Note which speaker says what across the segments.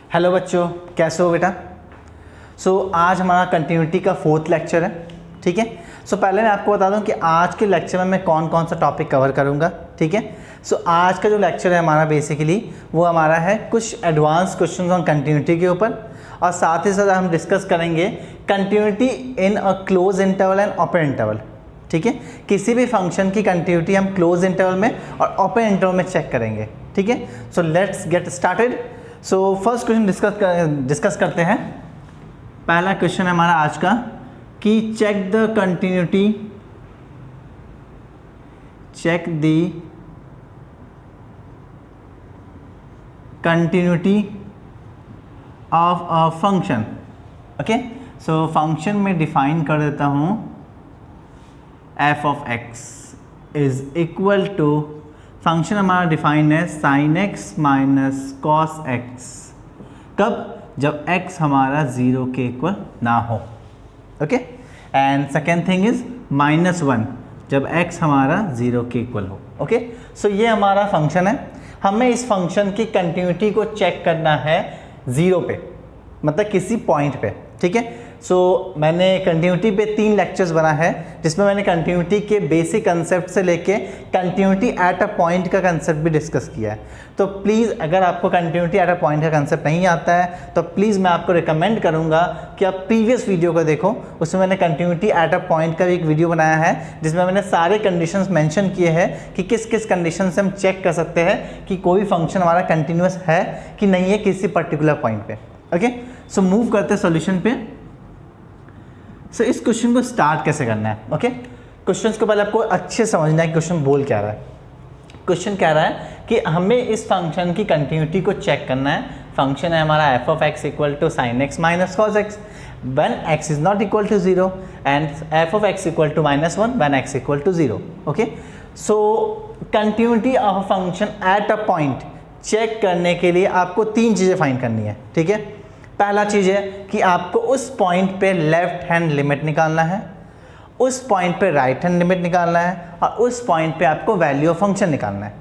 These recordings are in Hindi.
Speaker 1: हेलो बच्चों, कैसे हो बेटा। आज हमारा कंटिन्यूटी का 4th लेक्चर है। ठीक है। पहले मैं आपको बता दूं कि आज के लेक्चर में मैं कौन कौन सा टॉपिक कवर करूंगा। ठीक है। आज का जो लेक्चर है हमारा बेसिकली वो हमारा है कुछ एडवांस क्वेश्चंस ऑन कंटिन्यूटी के ऊपर, और साथ ही साथ हम डिस्कस करेंगे continuity in a close interval and open interval. ठीक है। किसी भी फंक्शन की कंटिन्यूटी हम क्लोज इंटरवल में और ओपन इंटरवल में चेक करेंगे। ठीक है। Let's get started. First question discuss करते हैं। पहला क्वेश्चन है हमारा आज का कि check the continuity of a function. Okay. Function में डिफाइन कर देता हूँ f of x is equal to, function हमारा डिफाइन है sin x minus cos x। कब? जब x हमारा 0 के इक्वल ना हो। Okay. And second thing is -1 जब x हमारा 0 के इक्वल हो। ओके। ये हमारा फंक्शन है। हमें इस फंक्शन की कंटिन्यूटी को चेक करना है 0 पे, मतलब किसी पॉइंट पे। ठीक है। मैंने कंटिन्यूटी पे 3 लेक्चर्स बना है, जिसमें मैंने कंटिन्यूटी के बेसिक कंसेप्ट से लेके कंटिन्यूटी एट अ पॉइंट का कंसेप्ट भी डिस्कस किया है। तो प्लीज़ अगर आपको कंटिन्यूटी एट अ पॉइंट का कंसेप्ट नहीं आता है तो प्लीज़ मैं आपको रिकमेंड करूंगा कि आप प्रीवियस वीडियो को देखो। उसमें मैंने कंटिन्यूटी एट अ पॉइंट का भी एक वीडियो बनाया है, जिसमें मैंने सारे कंडीशंस मेंशन किए हैं कि किस किस कंडीशन से हम चेक कर सकते हैं कि कोई फंक्शन हमारा कंटिन्यूस है कि नहीं है किसी पर्टिकुलर पॉइंट पे। ओके। मूव करते हैं सोल्यूशन पे। इस क्वेश्चन को स्टार्ट कैसे करना है। ओके। क्वेश्चन को पहले आपको अच्छे समझना है कि क्वेश्चन बोल क्या रहा है। क्वेश्चन कह रहा है कि हमें इस फंक्शन की कंटिन्यूटी को चेक करना है। फंक्शन है हमारा f of x equal to sine x minus cos x when x is not equal to 0 and f of x equal to -1 when x equal to 0। Okay. Continuity of a function at a point check करने के लिए आपको 3 चीज़ें फाइंड करनी है। ठीक है। पहला चीज़ है कि आपको उस पॉइंट पे लेफ्ट हैंड लिमिट निकालना है, उस पॉइंट पे राइट हैंड लिमिट निकालना है, और उस पॉइंट पे आपको वैल्यू ऑफ फंक्शन निकालना है।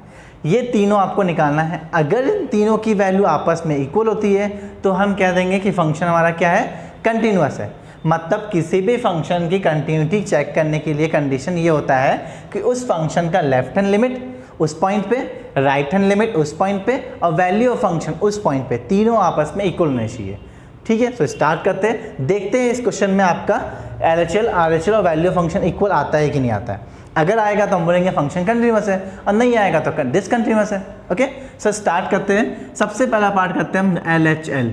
Speaker 1: ये तीनों आपको निकालना है। अगर इन तीनों की वैल्यू आपस में इक्वल होती है तो हम कह देंगे कि फंक्शन हमारा क्या है, कंटिन्यूअस है। मतलब किसी भी फंक्शन की कंटिन्यूटी चेक करने के लिए कंडीशन ये होता है कि उस फंक्शन का लेफ्ट हैंड लिमिट उस पॉइंट पे, राइट हैंड लिमिट उस पॉइंट पे, और वैल्यू ऑफ फंक्शन उस पॉइंट पे, तीनों आपस में इक्वल होने चाहिए। ठीक है। स्टार्ट करते हैं, देखते हैं इस क्वेश्चन में आपका LHL, RHL और वैल्यू ऑफ फंक्शन इक्वल आता है कि नहीं आता है। अगर आएगा तो हम बोलेंगे फंक्शन कंटिन्यूअस है, और नहीं आएगा तो डिसकंटिन्यूअस है। ओके। स्टार्ट करते हैं। सबसे पहला पार्ट करते हैं हम LHL।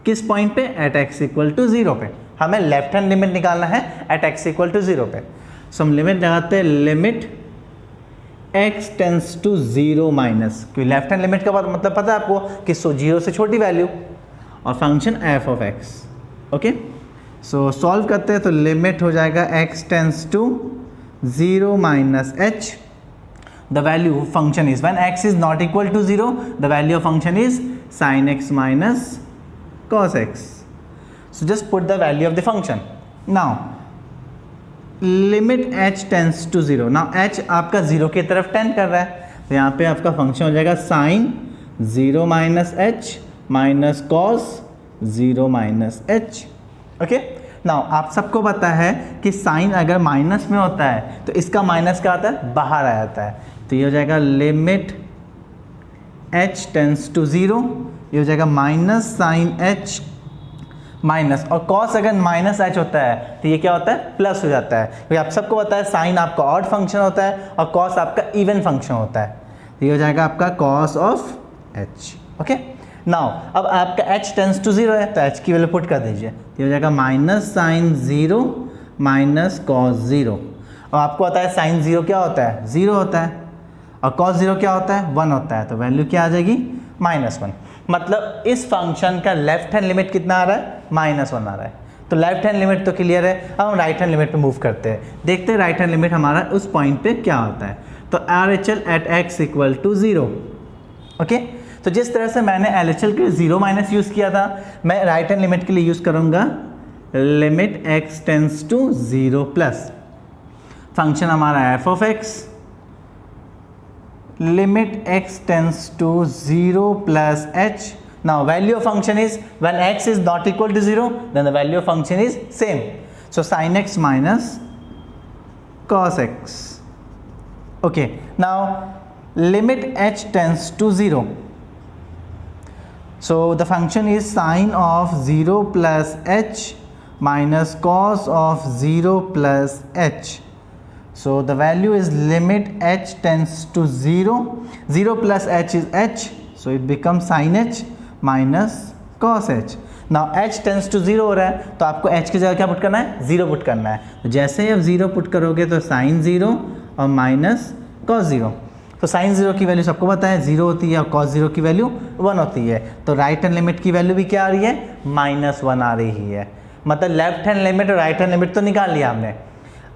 Speaker 1: किस पॉइंट पे? एट x इक्वल टू 0 पे। हमें लेफ्ट हैंड लिमिट निकालना है एट x इक्वल टू 0 पे। हम लिमिट लगाते हैं, limit x tends to 0 minus, क्योंकि लेफ्ट हैंड लिमिट का मतलब पता है आपको कि 0 से छोटी वैल्यू, और function f of x। Okay. Solve करते हैं तो लिमिट हो जाएगा x tends to 0 minus h। The value function is when x is not equal to 0, the value of function is sin x minus cos x। Just put the value of the function. Now limit h tends to 0। Now h आपका 0 की तरफ टेंड कर रहा है, तो यहाँ पे आपका फंक्शन हो जाएगा sin 0 minus h minus cos 0 minus h। Okay. Now आप सबको पता है कि साइन अगर माइनस में होता है तो इसका माइनस क्या आता है, बाहर आ जाता है। तो ये हो जाएगा लिमिट h टेंस टू 0, ये हो जाएगा माइनस साइन h माइनस, और कॉस अगर माइनस h होता है तो ये क्या होता है, प्लस हो जाता है। क्योंकि आप सबको पता है साइन आपका ऑड फंक्शन होता है और कॉस आपका इवन फंक्शन होता है। तो ये हो जाएगा आपका cos of h। Okay. Now अब आपका h टेंस टू 0 है तो h की वैल्यू पुट कर दीजिए, ये हो जाएगा माइनस साइन 0 माइनस कॉस 0। और आपको पता है साइन 0 क्या होता है, 0 होता है, और कॉस 0 क्या होता है, 1 होता है। तो वैल्यू क्या आ जाएगी, -1। मतलब इस फंक्शन का लेफ्ट हैंड लिमिट कितना आ रहा है, -1 आ रहा है। तो लेफ्ट हैंड लिमिट तो क्लियर है। अब हम राइट हैंड लिमिट पे मूव करते हैं, देखते हैं राइट हैंड लिमिट हमारा उस पॉइंट पे क्या होता है। तो RHL at x equal to 0। Okay. तो जिस तरह से मैंने LHL के 0 माइनस यूज़ किया था, मैं राइट हैंड लिमिट के लिए यूज़ करूँगा limit x tends to 0 plus, function हमारा f of x, limit x tends to 0 plus h, Now value of function is when x is not equal to 0, then the value of function is same. So sin x minus cos x. Okay, now limit h tends to 0. So the function is sine of 0 plus h minus cos of 0 plus h. So the value is limit h tends to 0. 0 plus h is h, so it becomes sin h minus cos h. Now h tends to 0 हो रहा है, तो आपको h की जगह क्या पुट करना है? 0 पुट करना है. तो जैसे ही आप 0 पुट करोगे तो sin 0 और माइनस cos 0. तो sin 0 की वैल्यू सबको पता है 0 होती है और cos 0 की वैल्यू 1 होती है. तो राइट हैंड लिमिट की वैल्यू भी क्या आ रही है? -1 आ रही है. मतलब लेफ्ट हैंड लिमिट और राइट हैंड लिमिट तो निकाल लिया हमने.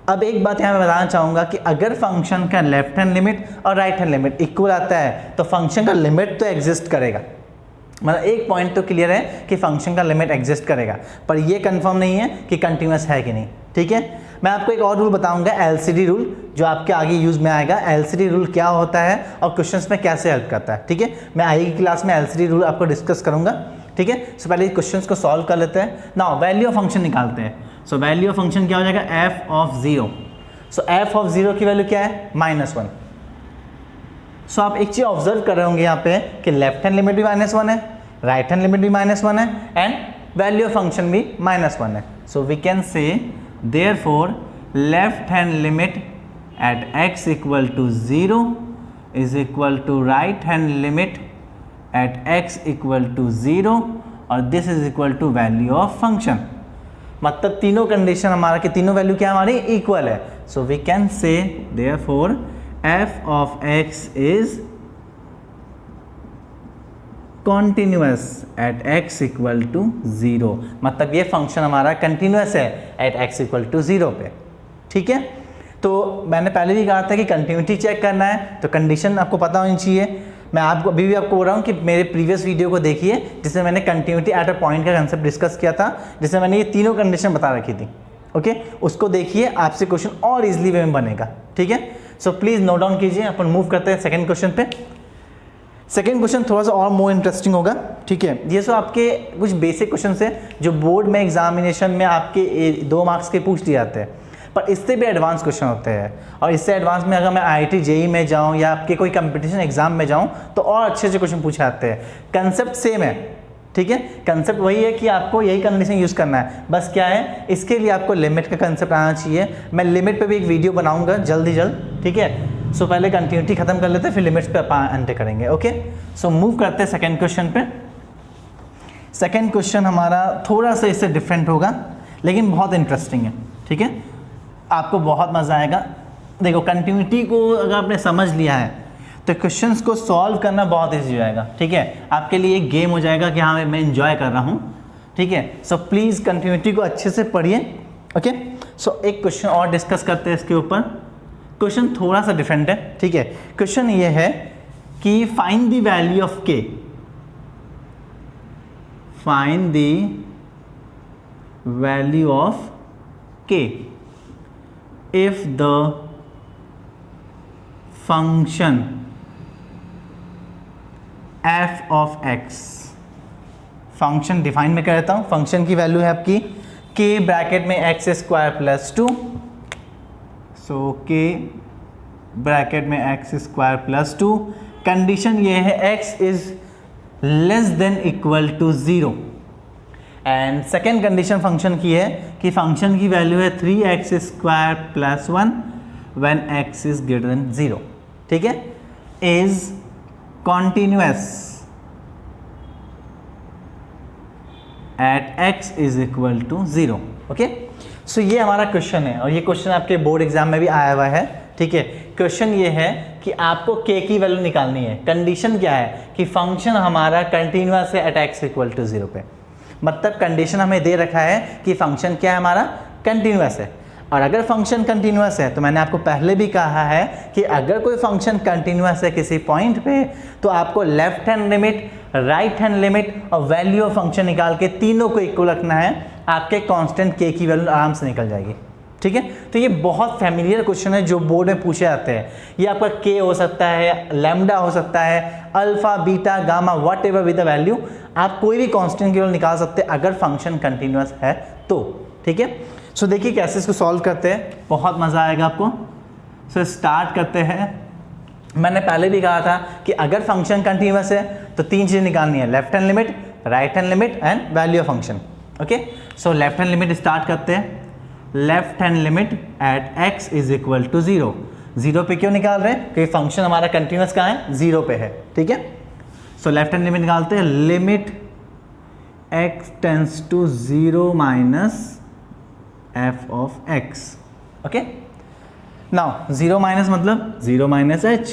Speaker 1: अब एक बात यहाँ मैं बताना चाहूँगा कि अगर फंक्शन का लेफ्ट हैंड लिमिट और राइट हैंड लिमिट इक्वल आता है तो फंक्शन का लिमिट तो एग्जिस्ट करेगा. मतलब एक पॉइंट तो क्लियर है कि फंक्शन का लिमिट एग्जिस्ट करेगा, पर ये कंफर्म नहीं है कि कंटिन्यूस है कि नहीं. ठीक है, मैं आपको एक और रूल बताऊंगा, एलसीडी रूल, जो आपके आगे यूज में आएगा. एलसीडी रूल क्या होता है और क्वेश्चंस में कैसे हेल्प करता है. ठीक है, मैं आगे की क्लास में एलसीडी रूल आपको डिस्कस करूंगा. ठीक है, सो पहले क्वेश्चंस को सॉल्व कर लेते हैं. नाउ वैल्यू ऑफ फंक्शन निकालते हैं. सो वैल्यू ऑफ फंक्शन क्या हो जाएगा? F of 0. So F of 0 की वैल्यू क्या है? -1. सो आप एक चीज़ ऑब्जर्व कर रहे होंगे यहाँ पे कि लेफ्ट हैंड लिमिट भी -1 है, राइट हैंड लिमिट भी -1 है एंड वैल्यू ऑफ फंक्शन भी -1 है. So we can say therefore left hand limit at x equal to 0 is equal to right hand limit at x equal to 0 और this is equal to value of function. मतलब तीनों कंडीशन हमारा कि तीनों वैल्यू क्या हमारी इक्वल है. So we can say therefore f of x is continuous at x equal to 0. मतलब ये फंक्शन हमारा कंटिन्यूअस है एट x इक्वल टू 0 पे. ठीक है, तो मैंने पहले भी कहा था कि कंटिन्यूटी चेक करना है तो कंडीशन आपको पता होनी चाहिए. मैं आपको अभी भी आपको बोल रहा हूँ कि मेरे प्रीवियस वीडियो को देखिए जिसमें मैंने कंटिन्यूटी एट अ पॉइंट का कंसेप्ट डिस्कस किया था, जिसमें मैंने ये तीनों कंडीशन बता रखी थी. ओके, उसको देखिए, आपसे क्वेश्चन और इजीली वे में बनेगा. ठीक है, सो प्लीज़ नोट डाउन कीजिए. अपन मूव करते हैं सेकेंड क्वेश्चन पे. सेकेंड क्वेश्चन थोड़ा सा और मोर इंटरेस्टिंग होगा. ठीक है, ये सब आपके कुछ बेसिक क्वेश्चन है जो बोर्ड में एग्जामिनेशन में आपके 2 मार्क्स के पूछ दिए जाते हैं, पर इससे भी एडवांस क्वेश्चन होते हैं. और इससे एडवांस में अगर मैं IIT JEE में जाऊं या आपके कोई कंपटीशन एग्जाम में जाऊं तो और अच्छे अच्छे क्वेश्चन पूछे जाते हैं. कंसेप्ट सेम है. ठीक है, कंसेप्ट वही है कि आपको यही कंडीशन यूज़ करना है. बस क्या है, इसके लिए आपको लिमिट का कंसेप्ट आना चाहिए. मैं लिमिट पे भी एक वीडियो बनाऊंगा जल्द ही जल्द. ठीक है, सो पहले कंटिन्यूटी खत्म कर लेते हैं, फिर लिमिट्स पे अपन एंटर करेंगे. ओके, सो मूव करते हैं सेकेंड क्वेश्चन पे. सेकेंड क्वेश्चन हमारा थोड़ा सा इससे डिफरेंट होगा लेकिन बहुत इंटरेस्टिंग है. ठीक है, आपको बहुत मज़ा आएगा. देखो, कंटिन्यूटी को अगर आपने समझ लिया है तो क्वेश्चंस को सॉल्व करना बहुत ईजी हो जाएगा. ठीक है, आपके लिए एक गेम हो जाएगा कि हाँ मैं एंजॉय कर रहा हूँ. ठीक है, सो प्लीज़ कंटिन्यूटी को अच्छे से पढ़िए. ओके, सो एक क्वेश्चन और डिस्कस करते हैं इसके ऊपर. क्वेश्चन थोड़ा सा डिफरेंट है. ठीक है, क्वेश्चन ये है कि find the value of k. Find the value of k if the function f of x, function define में कर देता हूँ. फंक्शन की वैल्यू है आपकी k ब्रैकेट में x square plus 2. So k bracket में x स्क्वायर प्लस 2. कंडीशन ये है x is less than equal to 0. And second condition function की है कि फंक्शन की वैल्यू है 3x square plus 1 when x is greater than 0. ठीक है, is continuous at x is equal to 0. Okay, so ये हमारा क्वेश्चन है और ये क्वेश्चन आपके बोर्ड एग्जाम में भी आया हुआ है. ठीक है, क्वेश्चन ये है कि आपको k की वैल्यू निकालनी है. कंडीशन क्या है कि फंक्शन हमारा कंटिन्यूअस है एट x इक्वल टू 0 पे. मतलब कंडीशन हमें दे रखा है कि फंक्शन क्या है हमारा, कंटिन्यूअस है. और अगर फंक्शन कंटिन्यूअस है तो मैंने आपको पहले भी कहा है कि अगर कोई फंक्शन कंटिन्यूअस है किसी पॉइंट पे तो आपको left hand limit, right hand limit और वैल्यू ऑफ फंक्शन निकाल के तीनों को इक्वल रखना है. आपके कांस्टेंट k की वैल्यू आराम से निकल जाएगी. ठीक है। तो ये बहुत फैमिलियर क्वेश्चन है जो बोर्ड में पूछे जाते हैं। ये आपका के हो सकता है, लैम्डा हो सकता है, alpha, beta, gamma, what ever with the value, आप कोई भी कांस्टेंट केवल निकाल सकते हैं अगर फंक्शन कंटिन्यूअस है तो, ठीक है। सो देखिए कैसे इसको सॉल्व करते हैं, बहुत मजा आएगा आपको। सो स्टार्ट करते हैं। मैंने पहले भी कहा था कि अगर फंक्शन कंटिन्यूअस है तो 3 चीजें निकालनी है, left hand limit, right hand limit and value of function. Okay, so left hand limit start करते हैं। Left hand limit at x is equal to 0। 0 पे क्यों निकाल रहे हैं? क्योंकि फंक्शन हमारा कंटिन्यूअस कहाँ है? 0 पे है, ठीक है। सो लेफ्ट हैंड लिमिट निकालते हैं। Limit x tends to 0 minus f of x। Okay, now 0 minus मतलब 0 minus h,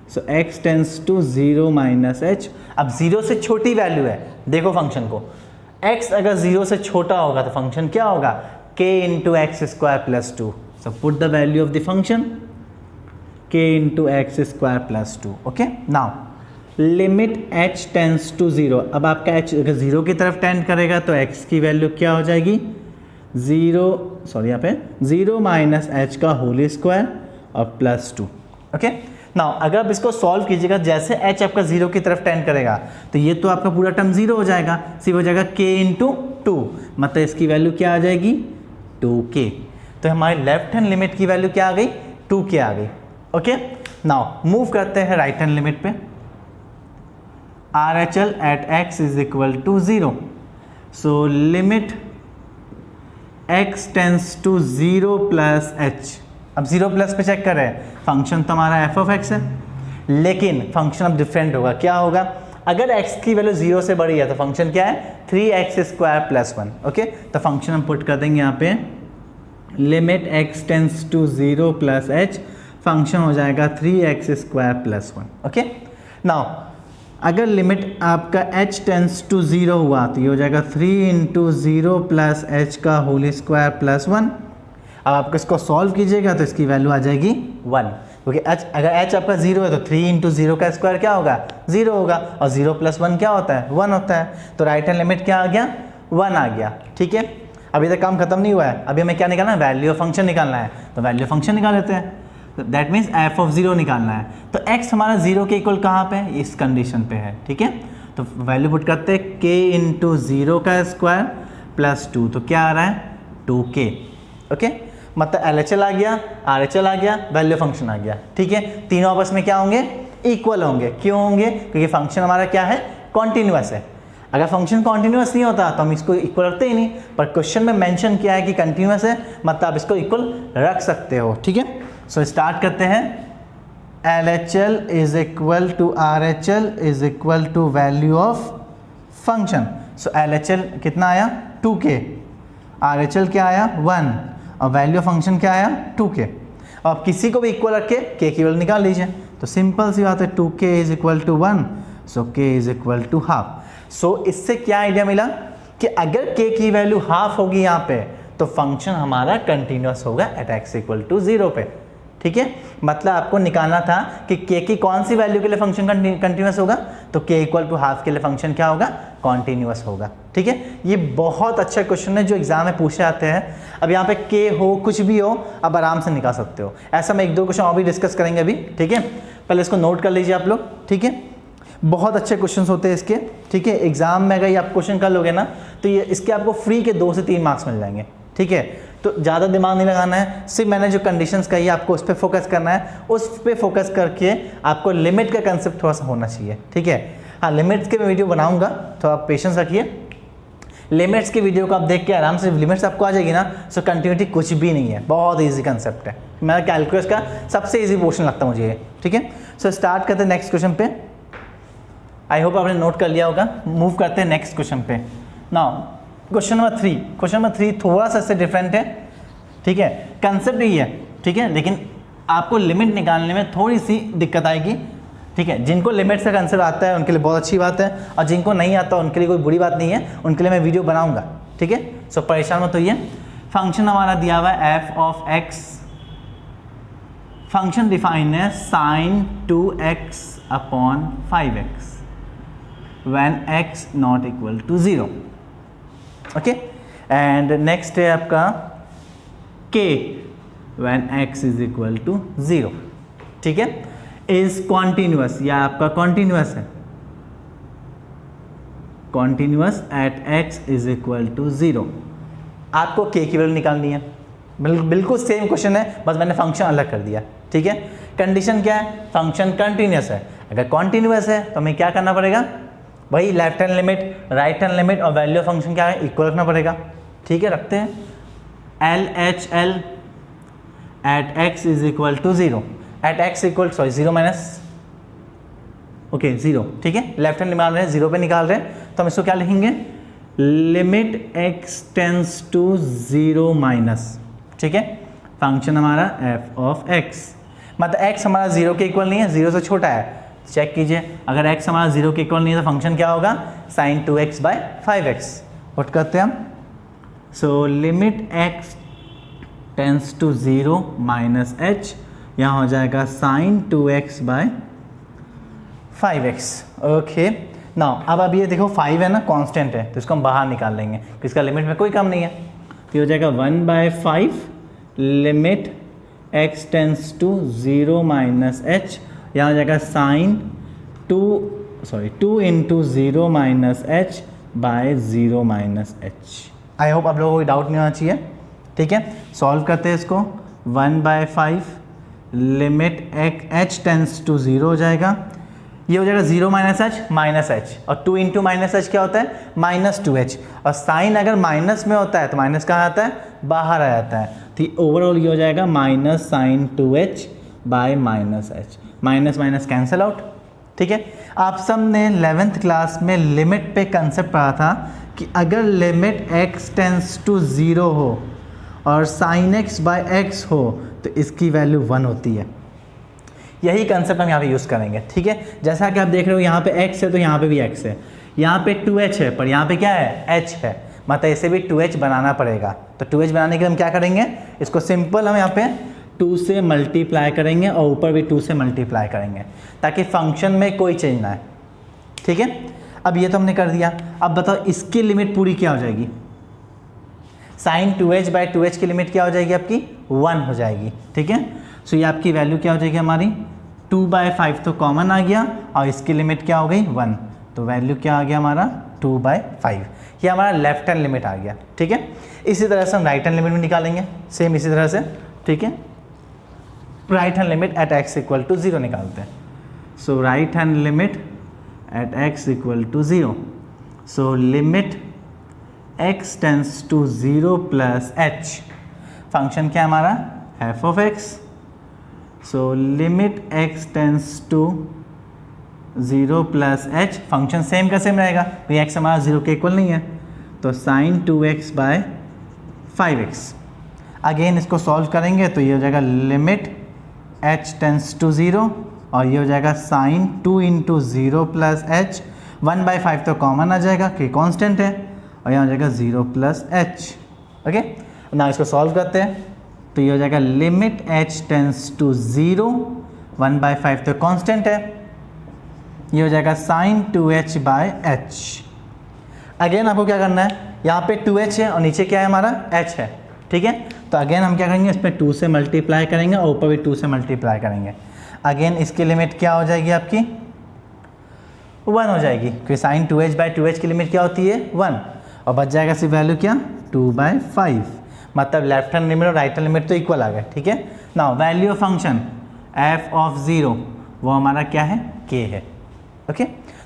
Speaker 1: so x tends to 0 minus h। अब 0 से छोटी वैल्यू है, देखो फंक्शन को, x अगर 0 से छोटा होगा तो फंक्शन क्या होगा? k into x square plus 2। So put the value of the function k into x square plus 2। Okay, now limit h tends to 0। अब आपका h अगर 0 की तरफ टेंड करेगा तो x की वैल्यू क्या हो जाएगी? 0 माइनस h का होल स्क्वायर और प्लस 2। ओके, नाउ अगर आप इसको सॉल्व कीजिएगा, जैसे h आपका 0 की तरफ टेंड करेगा तो ये तो आपका पूरा टर्म 0 हो जाएगा, सिर्फ हो जाएगा k इंटू 2, मतलब इसकी वैल्यू क्या आ जाएगी? 2k। तो हमारी लेफ्ट हैंड लिमिट की वैल्यू क्या आ गई? 2k आ गई। ओके, नाउ मूव करते हैं राइट हैंड लिमिट पे। RHL at x is equal to 0। So limit x tends to 0 plus h। अब 0 प्लस पे चेक कर रहे हैं, फंक्शन तो हमारा f ऑफ x है, लेकिन फंक्शन अब डिफरेंट होगा। क्या होगा? अगर x की वैल्यू 0 से बड़ी है तो फंक्शन क्या है? 3x square plus 1। ओके, तो फंक्शन हम पुट कर देंगे यहाँ पे, limit x tends to 0 plus h, function हो जाएगा 3x square plus 1। Okay, now अगर लिमिट आपका h टेंस टू 0 हुआ तो ये हो जाएगा 3 इंटू 0 प्लस h का होल स्क्वायर प्लस 1। अब आप इसको सॉल्व कीजिएगा तो इसकी वैल्यू आ जाएगी 1, क्योंकि h अगर h आपका 0 है तो 3 इंटू 0 का स्क्वायर क्या होगा? 0 होगा, और 0 प्लस 1 क्या होता है? 1 होता है। तो राइट हैंड लिमिट क्या आ गया? 1 आ गया, ठीक है। अभी तक काम खत्म नहीं हुआ है, अभी हमें क्या निकालना है? वैल्यू ऑफ फंक्शन निकालना है। तो वैल्यू ऑफ फंक्शन निकाल लेते हैं, तो दैट मीन्स f ऑफ 0 निकालना है। तो x हमारा 0 के इक्वल कहाँ पे है? इस कंडीशन पे है, ठीक है। तो वैल्यू पुट करते हैं, k इंटू 0 का स्क्वायर प्लस 2, तो क्या आ रहा है? 2k। ओके, मतलब LHL आ गया, RHL आ गया, वैल्यू फंक्शन आ गया, ठीक है। तीनों आपस में क्या होंगे? इक्वल होंगे। क्यों होंगे? क्योंकि फंक्शन हमारा क्या है? कॉन्टिन्यूअस है। अगर फंक्शन कॉन्टिन्यूअस नहीं होता तो हम इसको इक्वल रखते ही नहीं, पर क्वेश्चन में मेंशन किया है कि कंटिन्यूअस है, मतलब आप इसको इक्वल रख सकते हो, ठीक है। सो स्टार्ट करते हैं। LHL is equal to RHL is equal to value of function. So LHL कितना आया? 2k, RHL क्या आया? 1, और वैल्यू ऑफ फंक्शन क्या आया? 2k। और आप किसी को भी इक्वल रख के k की वैल्यू निकाल लीजिए, तो सिंपल सी बात है, 2k is equal to 1, so k is equal to half. So इससे क्या आइडिया मिला कि अगर k की वैल्यू हाफ होगी यहाँ पे तो फंक्शन हमारा कंटिन्यूअस होगा एट x इक्वल टू 0 पे, ठीक है। मतलब आपको निकालना था कि k की कौन सी वैल्यू के लिए फंक्शन कंटिन्यूअस होगा, तो k इक्वल टू हाफ के लिए फंक्शन क्या होगा? कॉन्टिन्यूअस होगा, ठीक है। ये बहुत अच्छा क्वेश्चन है जो एग्जाम में पूछे जाते हैं। अब यहाँ पे k हो, कुछ भी हो, आप आराम से निकाल सकते हो। ऐसा मैं 1-2 क्वेश्चन और भी डिस्कस करेंगे अभी, ठीक है। पहले इसको नोट कर लीजिए आप लोग, ठीक है। बहुत अच्छे क्वेश्चन होते हैं इसके, ठीक है। एग्जाम में अगर ये आप क्वेश्चन कर लोगे ना तो ये इसके आपको फ्री के 2 से 3 मार्क्स मिल जाएंगे, ठीक है। तो ज़्यादा दिमाग नहीं लगाना है, सिर्फ मैंने जो कंडीशंस कही है आपको उस पर फोकस करना है, उस पर फोकस करके आपको लिमिट का कंसेप्ट थोड़ा सा होना चाहिए, ठीक है। हाँ, लिमिट्स के मैं वीडियो बनाऊंगा, तो आप पेशेंस रखिए। लिमिट्स की वीडियो को आप देख के आराम से लिमिट्स आपको आ जाएगी ना, सो कंटिन्यूटी कुछ भी नहीं है, बहुत ईजी कंसेप्ट है। मेरा कैलकुलस का सबसे ईजी पोर्शन लगता है मुझे ये, ठीक है। सो स्टार्ट करते हैं नेक्स्ट क्वेश्चन पे। आई होप आपने नोट कर लिया होगा। मूव करते हैं नेक्स्ट क्वेश्चन पे। Now question number 3। Question number 3 थोड़ा सा इससे डिफरेंट है, ठीक है। कंसेप्ट यही है, ठीक है, लेकिन आपको लिमिट निकालने में थोड़ी सी दिक्कत आएगी, ठीक है। जिनको लिमिट्स का कंसेप्ट आता है उनके लिए बहुत अच्छी बात है, और जिनको नहीं आता उनके लिए कोई बुरी बात नहीं है, उनके लिए मैं वीडियो बनाऊंगा, ठीक है। सो परेशान मत होइए। फंक्शन हमारा दिया हुआ है f of x, function define है sin 2x upon 5x when x not equal to 0, okay. And next है आपका k when x is equal to 0, ठीक है। इज कॉन्टिन्यूअस, या आपका कॉन्टिन्यूअस है, continuous at x is equal to 0। आपको k की वैल्यू निकालनी है, बिल्कुल सेम क्वेश्चन है, बस मैंने फंक्शन अलग कर दिया, ठीक है। कंडीशन क्या है, फंक्शन कंटिन्यूअस है। अगर कॉन्टिन्यूअस है तो हमें क्या करना पड़ेगा, वही left hand limit, right hand limit और वैल्यू ऑफ फंक्शन क्या है, इक्वल रखना पड़ेगा, ठीक है। रखते हैं LHL at x is equal to 0, at x equal 0 minus, okay 0, ठीक है। लेफ्ट हैंड निकाल रहे हैं, 0 पे निकाल रहे हैं, तो हम इसको क्या लिखेंगे, limit x tends to 0 minus, ठीक है। फंक्शन हमारा f ऑफ x, मतलब x हमारा 0 के इक्वल नहीं है, 0 से छोटा है, चेक कीजिए। अगर x हमारा 0 के इक्वल नहीं है तो फंक्शन क्या होगा, sin 2x by 5x। Put करते हैं हम, so limit x tends to 0 minus h, यहाँ हो जाएगा sin 2x by 5x, okay. Now अब ये देखो 5 है ना, कांस्टेंट है, तो इसको हम बाहर निकाल लेंगे, इसका लिमिट में कोई कम नहीं है, तो हो जाएगा 1/5 limit x tends to 0 minus h, यहाँ हो जाएगा sin 2 into 0 minus h by 0 minus h। I hope आप लोगों को कोई डाउट नहीं होना चाहिए, ठीक है। सॉल्व करते हैं इसको, 1/5 लिमिट h टेंस टू 0 हो जाएगा, ये हो जाएगा 0 माइनस h माइनस h, और 2 इंटू माइनस h क्या होता है, माइनस 2h, और साइन अगर माइनस में होता है तो माइनस कहाँ आता है, बाहर आ जाता है, तो ओवरऑल ये हो जाएगा minus sine 2h by minus h, minus minus cancel out, ठीक है। आप सब ने 11th क्लास में लिमिट पे कंसेप्ट पढ़ा था कि अगर लिमिट x टेंस टू 0 हो और साइन x बाय x हो तो इसकी वैल्यू 1 होती है। यही कंसेप्ट हम यहाँ पे यूज़ करेंगे, ठीक है। जैसा कि आप देख रहे हो यहाँ पे x है तो यहाँ पे भी x है, यहाँ पे 2h है पर यहाँ पे क्या है, h है, मतलब इसे भी 2h बनाना पड़ेगा। तो 2h बनाने के लिए हम क्या करेंगे, इसको सिंपल हम यहाँ पे 2 से मल्टीप्लाई करेंगे और ऊपर भी 2 से मल्टीप्लाई करेंगे, ताकि फंक्शन में कोई चेंज ना है, ठीक है। अब ये तो हमने कर दिया, अब बताओ इसकी लिमिट पूरी क्या हो जाएगी, साइन 2h बाई 2h की लिमिट क्या हो जाएगी आपकी, 1 हो जाएगी, ठीक है। सो ये आपकी वैल्यू क्या हो जाएगी हमारी, 2/5 तो कॉमन आ गया और इसकी लिमिट क्या हो गई 1, तो वैल्यू क्या आ गया हमारा 2/5, ये हमारा लेफ्ट हैंड लिमिट आ गया, ठीक है। इसी तरह से हम राइट हैंड लिमिट भी निकालेंगे, सेम इसी तरह से, ठीक है। Right hand limit at x equal to 0 निकालते हैं, so right hand limit at x equal to 0, so limit x tends to 0 plus h, function क्या हमारा f of x, so limit x tends to 0 plus h, function same का सेम रहेगा, तो x हमारा 0 के इक्वल नहीं है, तो sine 2x by 5x। Again इसको सॉल्व करेंगे तो ये हो जाएगा लिमिट h टेंस टू 0 और ये हो जाएगा साइन 2 इंटू 0 प्लस h, 1/5 तो कॉमन आ जाएगा कि कांस्टेंट है, और यहाँ हो जाएगा 0 प्लस h, ओके। ना इसको सॉल्व करते हैं तो ये हो जाएगा लिमिट h टेंस टू 0, 1/5 तो कांस्टेंट है, ये हो जाएगा sign 2h bye h। Again आपको क्या करना है, यहाँ पे 2h है और नीचे क्या है हमारा h है, ठीक है। तो अगेन हम क्या करेंगे, इस पर 2 से मल्टीप्लाई करेंगे और ऊपर भी 2 से मल्टीप्लाई करेंगे। अगेन इसकी लिमिट क्या हो जाएगी आपकी 1 हो जाएगी, क्योंकि साइन 2h बाई 2h की लिमिट क्या होती है 1, और बच जाएगा सिर्फ वैल्यू क्या 2/5, मतलब लेफ्ट हैंड लिमिट और राइट हैंड लिमिट तो इक्वल आ गए, ठीक है। Now value of function f of 0 वो हमारा क्या है, k है, ओके।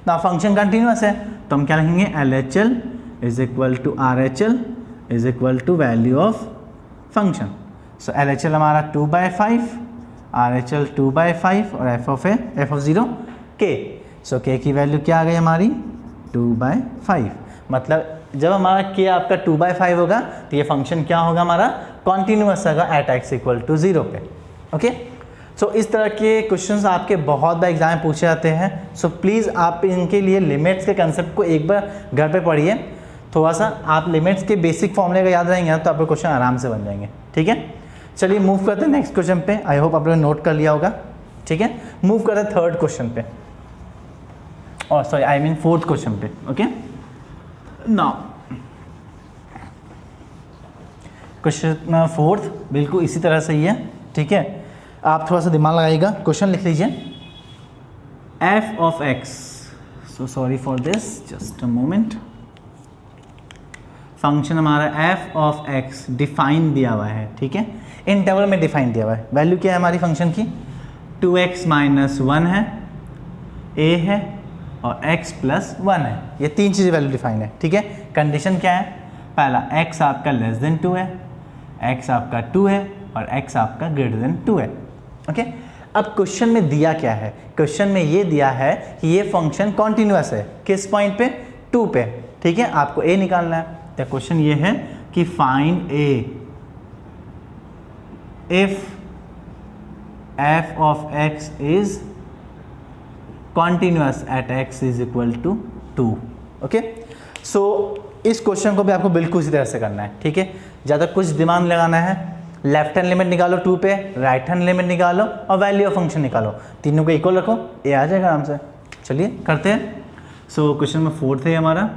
Speaker 1: नाउ फंक्शन कंटिन्यूअस है तो हम क्या लिखेंगे, LHL is equal to RHL is equal to value of function. So LHL हमारा 2/5, RHL 2/5 और f of 0 k। So k की वैल्यू क्या आ गई हमारी 2/5, मतलब जब हमारा k आपका 2/5 होगा तो ये फंक्शन क्या होगा हमारा, कॉन्टिन्यूअस होगा एट x इक्वल टू 0 पे, ओके। सो इस तरह के क्वेश्चंस आपके बहुत बार एग्जाम में पूछे जाते हैं, सो प्लीज़ आप इनके लिए लिमिट्स के कंसेप्ट को एक बार घर पे पढ़िए, थोड़ा सा आप लिमिट्स के बेसिक फॉर्मूले का याद रहेंगे तो आपके क्वेश्चन आराम से बन जाएंगे, ठीक है। चलिए मूव करते हैं नेक्स्ट क्वेश्चन पे, आई होप आप लोगों ने नोट कर लिया होगा, ठीक है। मूव करते हैं थर्ड क्वेश्चन पे, और sorry I mean fourth question पे, ओके। नाउ क्वेश्चन फोर्थ बिल्कुल इसी तरह से ही है, ठीक है। आप थोड़ा सा दिमाग लगाइएगा, क्वेश्चन लिख लीजिए। F of x, so sorry for this, just a moment. Function हमारा एफ ऑफ एक्स डिफाइन दिया हुआ है, ठीक है, इंटरवल में डिफाइन दिया हुआ है। वैल्यू क्या है हमारी फंक्शन की? 2x माइनस 1 है, a है और x प्लस 1 है। ये तीन चीज़ें वैल्यू डिफाइन है, ठीक है। कंडीशन क्या है? पहला x आपका लेस देन 2 है, x आपका 2 है और x आपका ग्रेटर देन 2 है, ओके। अब क्वेश्चन में दिया क्या है? क्वेश्चन में ये दिया है कि ये फंक्शन कॉन्टिन्यूअस है, किस पॉइंट पे? 2 पे, ठीक है। आपको a निकालना है, तो क्वेश्चन ये है कि find a if f of x is continuous at x is equal to 2, okay. So इस क्वेश्चन को भी आपको बिल्कुल इसी तरह से करना है, ठीक है। ज़्यादा कुछ दिमाग लगाना है, लेफ्ट हैंड लिमिट निकालो 2 पे, राइट हैंड लिमिट निकालो और वैल्यू ऑफ फंक्शन निकालो, तीनों को इक्वल रखो, ये आ जाएगा आराम से। चलिए करते हैं। सो क्वेश्चन में फोर्थ है हमारा।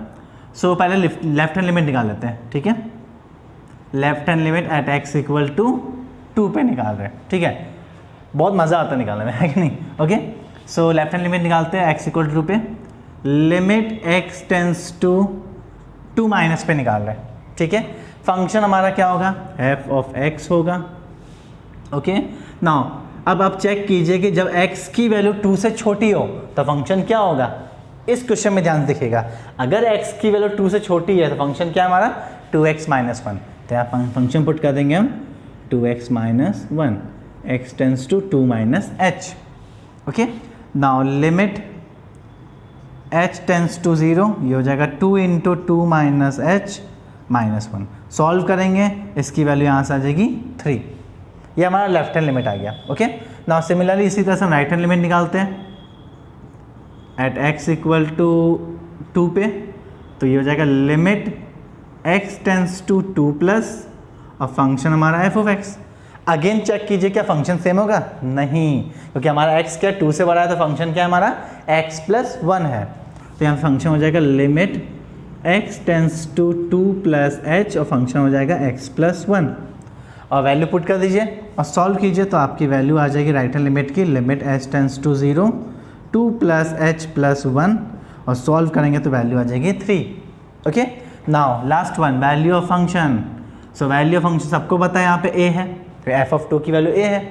Speaker 1: सो पहले लेफ्ट हैंड लिमिट निकाल लेते हैं, ठीक है। Left hand limit at x equal to 2 पे निकाल रहे हैं, ठीक है। बहुत मज़ा आता है निकालने में, है कि नहीं? Okay, so left hand limit निकालते हैं x इक्वल टू 2 पे। Limit x tends to 2 minus पे निकाल रहे हैं, ठीक है। फंक्शन हमारा क्या होगा? f ऑफ x होगा, ओके। नाउ अब आप चेक कीजिए कि जब x की वैल्यू 2 से छोटी हो तो फंक्शन क्या होगा? इस क्वेश्चन में ध्यान दिखेगा, अगर x की वैल्यू 2 से छोटी है तो फंक्शन क्या हमारा? 2x minus 1। तो यहाँ फंक्शन पुट कर देंगे हम 2x minus 1, x tends to 2 minus h, okay. Now limit h tends to 0, ये हो जाएगा 2 into 2 minus h minus 1। Solve करेंगे, इसकी वैल्यू यहाँ से आ जाएगी 3। ये हमारा लेफ्ट हैंड लिमिट आ गया, ओके। नाउ सिमिलरली इसी तरह से हम राइट हैंड लिमिट निकालते हैं एट x इक्वल टू 2 पे। तो ये हो जाएगा limit x tends to 2 plus और फंक्शन हमारा f of x। Again check कीजिए क्या फंक्शन सेम होगा? नहीं, क्योंकि हमारा x क्या 2 से बड़ा है, तो फंक्शन क्या हमारा x प्लस 1 है। तो यहाँ फंक्शन हो जाएगा limit x tends to 2 plus h और फंक्शन हो जाएगा x प्लस 1 और वैल्यू पुट कर दीजिए और सॉल्व कीजिए तो आपकी वैल्यू आ जाएगी राइट हैंड लिमिट की, limit h tends to 0 2 plus h plus 1 और सॉल्व करेंगे तो वैल्यू आ जाएगी 3, okay. Now last one, value of function. So value of function सबको पता है, यहाँ पे a है, तो f ऑफ 2 की वैल्यू a है।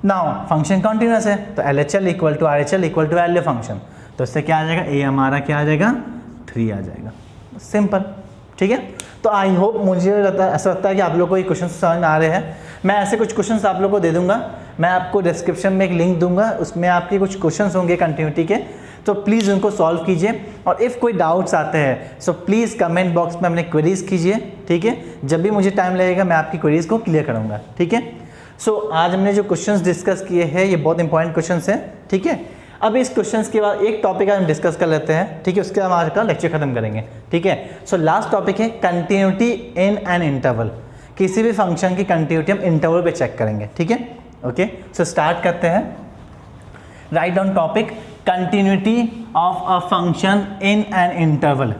Speaker 1: नाउ फंक्शन कॉन्टिन्यूस है तो LHL equal to RHL equal to value function, तो इससे क्या आ जाएगा? a हमारा क्या आ जाएगा? 3 आ जाएगा, सिंपल, ठीक है। तो आई होप, मुझे ऐसा लगता है कि आप लोगों को ये क्वेश्चन समझ में आ रहे हैं। मैं ऐसे कुछ क्वेश्चन आप लोगों को दे दूंगा, मैं आपको डिस्क्रिप्शन में एक लिंक दूंगा, उसमें आपके कुछ क्वेश्चन होंगे कंटिन्यूटी के, तो प्लीज़ उनको सॉल्व कीजिए। और इफ़ कोई डाउट्स आते हैं सो प्लीज़ कमेंट बॉक्स में अपने क्वेरीज कीजिए, ठीक है। जब भी मुझे टाइम लगेगा मैं आपकी क्वेरीज को क्लियर करूँगा, ठीक है। सो आज हमने जो क्वेश्चंस डिस्कस किए हैं ये बहुत इंपॉर्टेंट क्वेश्चंस हैं, ठीक है। अब इस क्वेश्चंस के बाद एक टॉपिक हम डिस्कस कर लेते हैं, ठीक है, उसके बाद आज का लेक्चर खत्म करेंगे, ठीक है। सो लास्ट टॉपिक है कंटिन्यूटी इन एन इंटरवल। किसी भी फंक्शन की कंटिन्यूटी हम इंटरवल पे चेक करेंगे, ठीक है, ओके। सो स्टार्ट करते हैं। Write down topic, continuity of a function in an interval.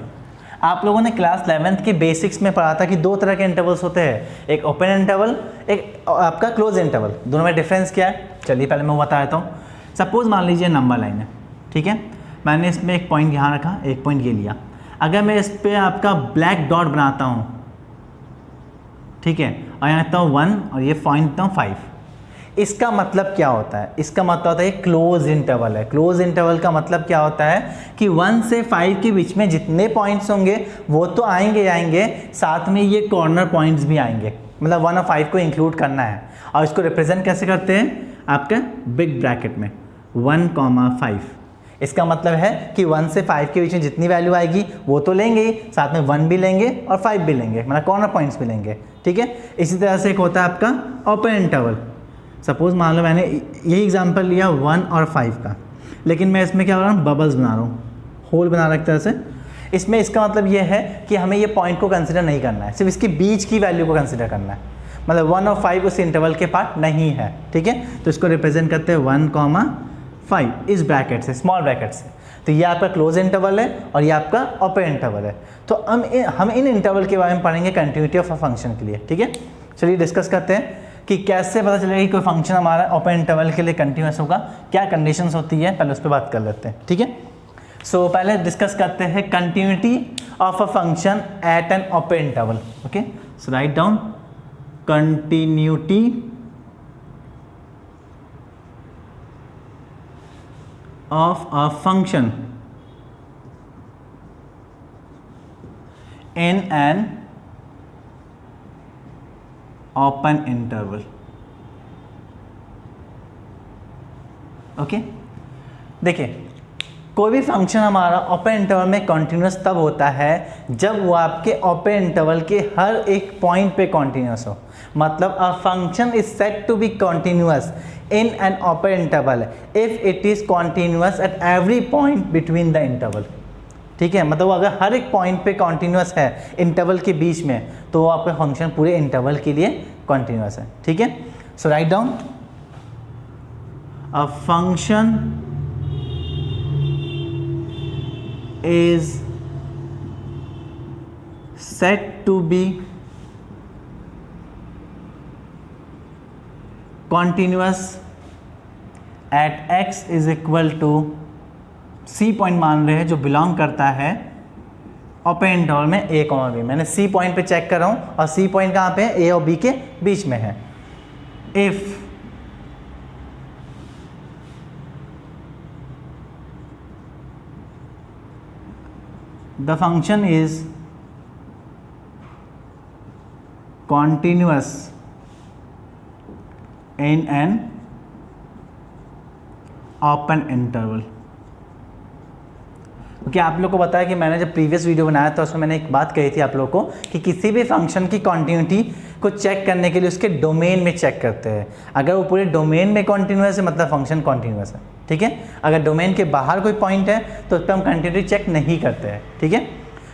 Speaker 1: आप लोगों ने क्लास 11th के बेसिक्स में पढ़ा था कि 2 तरह के इंटरवल्स होते हैं, एक ओपन इंटरवल, एक आपका क्लोज इंटरवल। दोनों में डिफरेंस क्या है? चलिए पहले मैं बता देता हूँ। सपोज मान लीजिए नंबर लाइन है, ठीक है, मैंने इसमें एक पॉइंट यहाँ रखा, एक पॉइंट ये लिया। अगर मैं इस पर आपका ब्लैक डॉट बनाता हूँ, ठीक है, और यहाँ लिखता हूँ 1 और ये पॉइंट लिखता हूँ 5, इसका मतलब क्या होता है? इसका मतलब होता है क्लोज इंटरवल है। क्लोज इंटरवल का मतलब क्या होता है कि 1 से 5 के बीच में जितने पॉइंट्स होंगे वो तो आएंगे, साथ में ये कॉर्नर पॉइंट्स भी आएंगे, मतलब 1 और 5 को इंक्लूड करना है। और इसको रिप्रेजेंट कैसे करते हैं? आपका बिग ब्रैकेट में 1,5। इसका मतलब है कि 1 से 5 के बीच में जितनी वैल्यू आएगी वो तो लेंगे ही, साथ में 1 भी लेंगे और 5 भी लेंगे, मतलब कॉर्नर पॉइंट्स भी लेंगे, ठीक है। इसी तरह से एक होता है आपका ओपन इंटरवल। सपोज मान लो मैंने यही एग्जांपल लिया 1 और 5 का, लेकिन मैं इसमें क्या कर रहा हूँ? बबल्स बना रहा हूँ, होल बना रहा एक तरह से। इसमें इसका मतलब ये है कि हमें ये पॉइंट को कंसिडर नहीं करना है, सिर्फ इसके बीच की वैल्यू को कंसिडर करना है, मतलब 1 और 5 उस इंटरवल के पार्ट नहीं है, ठीक है। तो इसको रिप्रेजेंट करते हैं 1,5 5 इस ब्रैकेट से, स्मॉल ब्रैकेट से। तो ये आपका क्लोज इंटरवल है और ये आपका ओपन इंटरवल है। तो हम इन इंटरवल के बारे में पढ़ेंगे कंटिन्यूटी ऑफ अ फंक्शन के लिए, ठीक है। चलिए डिस्कस करते हैं कि कैसे पता चलेगा कि कोई फंक्शन हमारा ओपन इंटरवल के लिए कंटिन्यूअस होगा, क्या कंडीशंस होती है, पहले उस पर बात कर लेते हैं, ठीक है। सो पहले डिस्कस करते हैं continuity of a function eight an open interval. Okay, so right down continuity of a function in an open interval। Okay, देखिए कोई भी फंक्शन हमारा ओपन इंटरवल में कॉन्टिन्यूस तब होता है जब वो आपके ओपन इंटरवल के हर एक पॉइंट पे कॉन्टिन्यूस हो। मतलब a function is said to be continuous in an open interval if it is continuous at every point between the interval। ठीक है, मतलब अगर हर एक पॉइंट पे कॉन्टिन्यूस है इंटरवल के बीच में तो वो आपका फंक्शन पूरे इंटरवल के लिए कॉन्टिन्यूस है, ठीक है। So right down a function is said to be continuous at x is equal to c point मान रहे हैं जो बिलोंग करता है ओपन इंटरवल में a, b। मैंने c पॉइंट पे चेक कर रहा हूँ और c पॉइंट कहाँ पे है, a और b के बीच में है। If the function is continuous in an open interval. क्योंकि आप लोग को बताया कि मैंने जब प्रीवियस वीडियो बनाया था उसमें मैंने एक बात कही थी आप लोग को कि किसी भी फंक्शन की कॉन्टिन्यूटी को चेक करने के लिए उसके डोमेन में चेक करते हैं। अगर वो पूरे डोमेन में कॉन्टिन्यूअस है मतलब फंक्शन कॉन्टिन्यूअस है, ठीक है। अगर डोमेन के बाहर कोई पॉइंट है तो उस पर हम कंटिन्यूटी चेक नहीं करते हैं, ठीक है।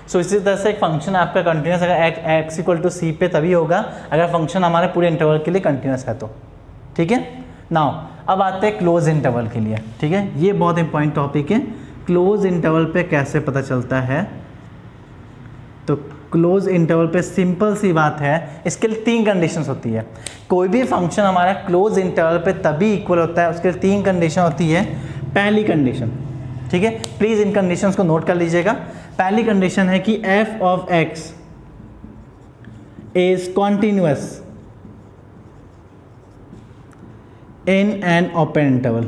Speaker 1: सो इसी तरह से एक फंक्शन आपका कंटिन्यूअस अगर एक्स इक्वल टू सी पे तभी होगा अगर फंक्शन हमारे पूरे इंटरवल के लिए कंटिन्यूअस है तो, ठीक है। नाउ अब आते हैं क्लोज इंटरवल के लिए, ठीक है। ये बहुत इंपॉर्टेंट टॉपिक है, क्लोज इंटरवल पे कैसे पता चलता है। तो क्लोज इंटरवल पे सिंपल सी बात है, इसके लिए 3 कंडीशंस होती है। कोई भी फंक्शन हमारा क्लोज इंटरवल पे तभी इक्वल होता है, उसके लिए 3 कंडीशन होती है। पहली कंडीशन, ठीक है, प्लीज़ इन कंडीशंस को नोट कर लीजिएगा। पहली कंडीशन है कि f of x is continuous in an open interval.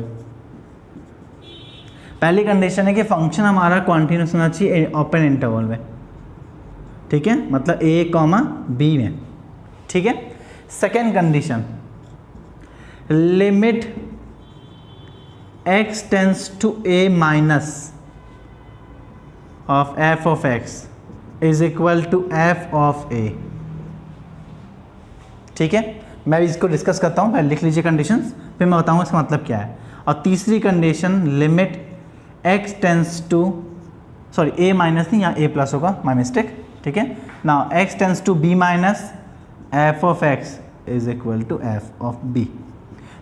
Speaker 1: पहली कंडीशन है कि फंक्शन हमारा कॉन्टिन्यूस होना चाहिए ओपन इंटरवल में, ठीक है, मतलब a, b में, ठीक है। Second condition, limit x tends to a minus of f of x is equal to f of a, ठीक है। मैं इसको डिस्कस करता हूँ, पहले लिख लीजिए कंडीशंस, फिर मैं बताऊँगा इसका मतलब क्या है। और तीसरी condition, limit x tends to a minus नहीं, यहाँ a प्लस होगा, माई मिस्टेक, ठीक है। Now x tends to b minus f of x is equal to f of b।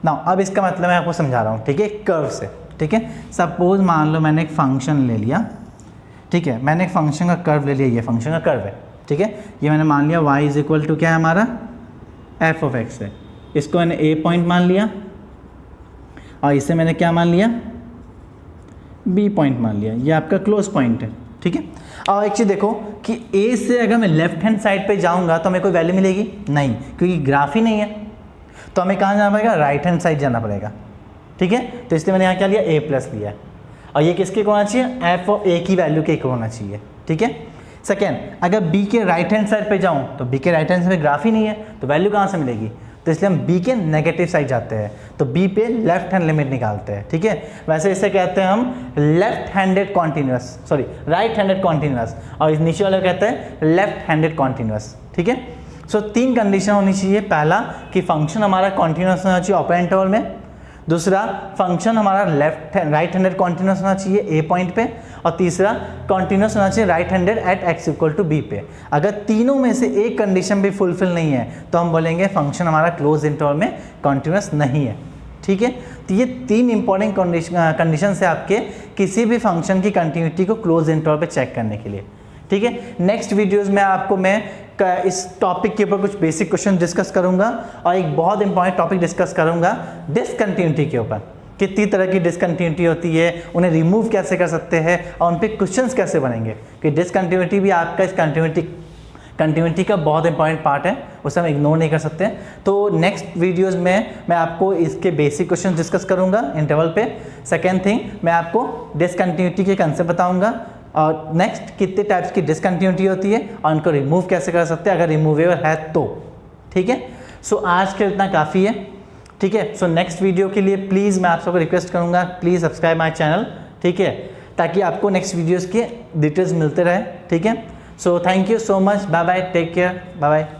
Speaker 1: Now अब इसका मतलब मैं आपको समझा रहा हूँ, ठीक है, कर्व से, ठीक है। सपोज मान लो मैंने एक फंक्शन ले लिया, ठीक है, मैंने एक फंक्शन का कर्व ले लिया, ये फंक्शन का कर्व है, ठीक है। ये मैंने मान लिया y इज इक्वल टू क्या है हमारा, f ऑफ x है। इसको मैंने a पॉइंट मान लिया और इसे मैंने क्या मान लिया, b पॉइंट मान लिया। ये आपका क्लोज पॉइंट है, ठीक है। और एक चीज़ देखो कि a से अगर मैं लेफ्ट हैंड साइड पे जाऊंगा तो हमें कोई वैल्यू मिलेगी नहीं, क्योंकि ग्राफ ही नहीं है। तो हमें कहाँ जाना पड़ेगा, राइट हैंड साइड जाना पड़ेगा, ठीक है। तो इसलिए मैंने यहाँ क्या लिया, a प्लस लिया। और ये किसके इक्वल होना चाहिए, f और a की वैल्यू के इक्वल होना चाहिए, ठीक है। सेकेंड, अगर b के राइट हैंड साइड पे जाऊँ तो b के राइट हैंड साइड पे ग्राफ ही नहीं है, तो वैल्यू कहाँ से मिलेगी। तो इसलिए हम b के नेगेटिव साइड जाते हैं, तो b पे लेफ्ट हैंड लिमिट निकालते हैं, ठीक है। वैसे इसे कहते हैं हम left handed continuous, sorry right handed continuous, और इस नीचे वाले कहते हैं लेफ्ट हैंडेड कॉन्टिन्यूअस, ठीक है। सो 3 कंडीशन होनी चाहिए। पहला कि फंक्शन हमारा कॉन्टिन्यूअस होना चाहिए ओपन इंटरवल में। दूसरा, फंक्शन हमारा राइट हैंडेड कॉन्टिन्यूअस होना चाहिए a पॉइंट पे। और तीसरा, कॉन्टिन्यूअस होना चाहिए right handed at x equal to b पे। अगर तीनों में से एक कंडीशन भी फुलफिल नहीं है तो हम बोलेंगे फंक्शन हमारा क्लोज इंटरवल में कॉन्टिन्यूअस नहीं है, ठीक ठीक है। तो ये 3 इंपॉर्टेंट कंडीशन है आपके किसी भी फंक्शन की कंटिन्यूटी को क्लोज इंटरवल पे चेक करने के लिए, ठीक है। नेक्स्ट वीडियोस में आपको मैं इस टॉपिक के ऊपर कुछ बेसिक क्वेश्चन डिस्कस करूंगा और एक बहुत इंपॉर्टेंट टॉपिक डिस्कस करूंगा डिसकंटिन्यूटी के ऊपर, कितनी तरह की डिसकंटिन्यूटी होती है, उन्हें रिमूव कैसे कर सकते हैं और उन पे क्वेश्चंस कैसे बनेंगे, कि डिसकंटिन्यूटी भी आपका इस कंटिन्यूटी का बहुत इंपॉर्टेंट पार्ट है, उसे हम इग्नोर नहीं कर सकते। तो नेक्स्ट वीडियोस में मैं आपको इसके बेसिक क्वेश्चन डिस्कस करूंगा इंटरवल पे। सेकेंड थिंग, मैं आपको डिसकंटिन्यूटी के कंसेप्ट बताऊंगा और नेक्स्ट कितने टाइप्स की डिसकंटिन्यूटी होती है और उनको रिमूव कैसे कर सकते हैं अगर रिमूवेबल है तो, ठीक है। सो आज के इतना काफ़ी है, ठीक है। सो नेक्स्ट वीडियो के लिए प्लीज़ मैं आप सबको रिक्वेस्ट करूँगा, प्लीज़ सब्सक्राइब माई चैनल, ठीक है, ताकि आपको नेक्स्ट वीडियोज़ के डिटेल्स मिलते रहे, ठीक है। So thank you so much, bye bye, take care, bye bye.